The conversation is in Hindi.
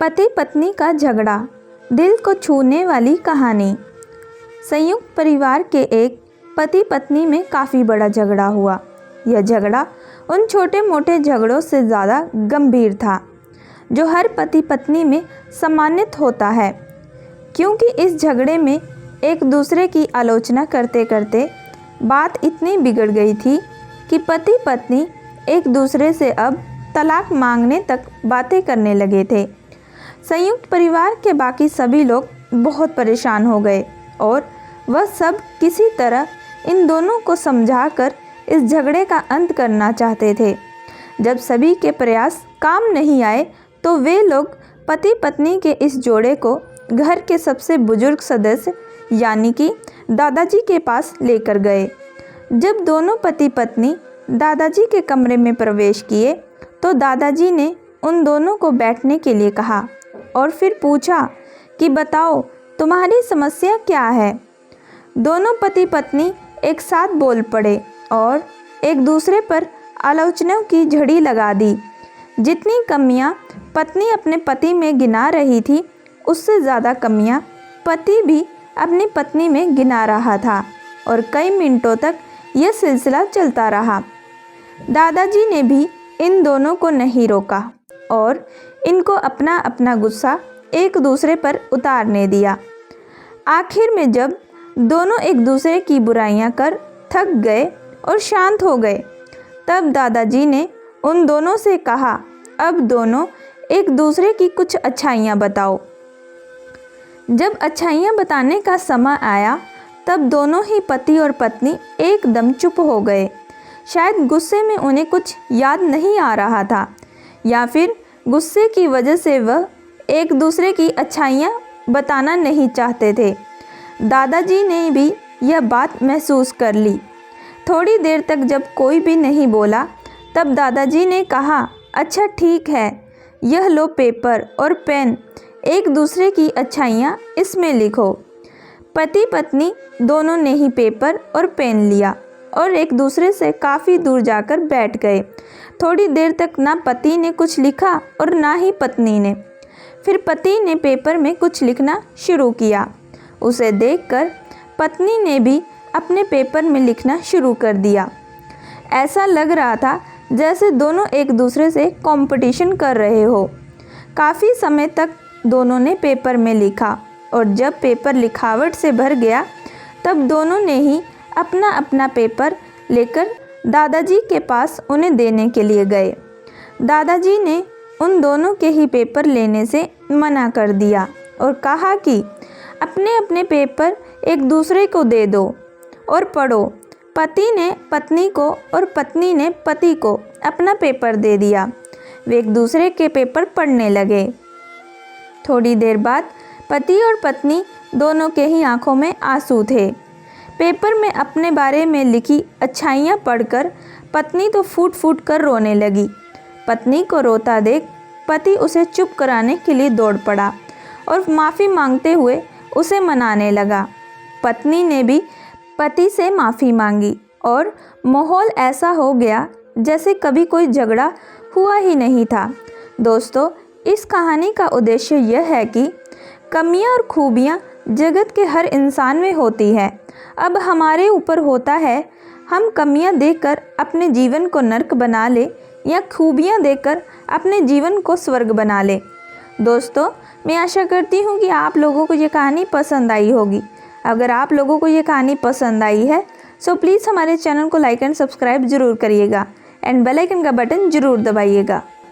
पति पत्नी का झगड़ा, दिल को छूने वाली कहानी। संयुक्त परिवार के एक पति पत्नी में काफ़ी बड़ा झगड़ा हुआ। यह झगड़ा उन छोटे मोटे झगड़ों से ज़्यादा गंभीर था जो हर पति पत्नी में सम्मानित होता है, क्योंकि इस झगड़े में एक दूसरे की आलोचना करते करते बात इतनी बिगड़ गई थी कि पति पत्नी एक दूसरे से अब तलाक मांगने तक बातें करने लगे थे। संयुक्त परिवार के बाकी सभी लोग बहुत परेशान हो गए और वह सब किसी तरह इन दोनों को समझाकर इस झगड़े का अंत करना चाहते थे। जब सभी के प्रयास काम नहीं आए तो वे लोग पति पत्नी के इस जोड़े को घर के सबसे बुजुर्ग सदस्य यानी कि दादाजी के पास लेकर गए। जब दोनों पति पत्नी दादाजी के कमरे में प्रवेश किए तो दादाजी ने उन दोनों को बैठने के लिए कहा और फिर पूछा कि बताओ तुम्हारी समस्या क्या है। दोनों पति पत्नी एक साथ बोल पड़े और एक दूसरे पर आलोचनाओं की झड़ी लगा दी। जितनी कमियां पत्नी अपने पति में गिना रही थी, उससे ज़्यादा कमियां पति भी अपनी पत्नी में गिना रहा था और कई मिनटों तक यह सिलसिला चलता रहा। दादाजी ने भी इन दोनों को नहीं रोका और इनको अपना अपना गुस्सा एक दूसरे पर उतारने दिया। आखिर में जब दोनों एक दूसरे की बुराइयां कर थक गए और शांत हो गए, तब दादाजी ने उन दोनों से कहा, अब दोनों एक दूसरे की कुछ अच्छाइयां बताओ। जब अच्छाइयां बताने का समय आया तब दोनों ही पति और पत्नी एकदम चुप हो गए। शायद गुस्से में उन्हें कुछ याद नहीं आ रहा था या फिर गुस्से की वजह से वह एक दूसरे की अच्छाइयाँ बताना नहीं चाहते थे। दादाजी ने भी यह बात महसूस कर ली। थोड़ी देर तक जब कोई भी नहीं बोला तब दादाजी ने कहा, अच्छा ठीक है, यह लो पेपर और पेन, एक दूसरे की अच्छाइयाँ इसमें लिखो। पति पत्नी दोनों ने ही पेपर और पेन लिया और एक दूसरे से काफ़ी दूर जाकर बैठ गए। थोड़ी देर तक ना पति ने कुछ लिखा और ना ही पत्नी ने। फिर पति ने पेपर में कुछ लिखना शुरू किया। उसे देखकर पत्नी ने भी अपने पेपर में लिखना शुरू कर दिया। ऐसा लग रहा था जैसे दोनों एक दूसरे से कंपटीशन कर रहे हो। काफ़ी समय तक दोनों ने पेपर में लिखा और जब पेपर लिखावट से भर गया तब दोनों ने ही अपना अपना पेपर लेकर दादाजी के पास उन्हें देने के लिए गए। दादाजी ने उन दोनों के ही पेपर लेने से मना कर दिया और कहा कि अपने अपने पेपर एक दूसरे को दे दो और पढ़ो। पति ने पत्नी को और पत्नी ने पति को अपना पेपर दे दिया। वे एक दूसरे के पेपर पढ़ने लगे। थोड़ी देर बाद पति और पत्नी दोनों के ही आंखों में आंसू थे। पेपर में अपने बारे में लिखी अच्छाइयाँ पढ़कर पत्नी तो फूट फूट कर रोने लगी। पत्नी को रोता देख पति उसे चुप कराने के लिए दौड़ पड़ा और माफ़ी मांगते हुए उसे मनाने लगा। पत्नी ने भी पति से माफ़ी मांगी और माहौल ऐसा हो गया जैसे कभी कोई झगड़ा हुआ ही नहीं था। दोस्तों, इस कहानी का उद्देश्य यह है कि कमियां और खूबियां जगत के हर इंसान में होती है। अब हमारे ऊपर होता है हम कमियां देखकर अपने जीवन को नर्क बना ले या खूबियां देखकर अपने जीवन को स्वर्ग बना ले। दोस्तों, मैं आशा करती हूँ कि आप लोगों को ये कहानी पसंद आई होगी। अगर आप लोगों को ये कहानी पसंद आई है सो प्लीज़ हमारे चैनल को लाइक एंड सब्सक्राइब ज़रूर करिएगा एंड बेल आइकन का बटन ज़रूर दबाइएगा।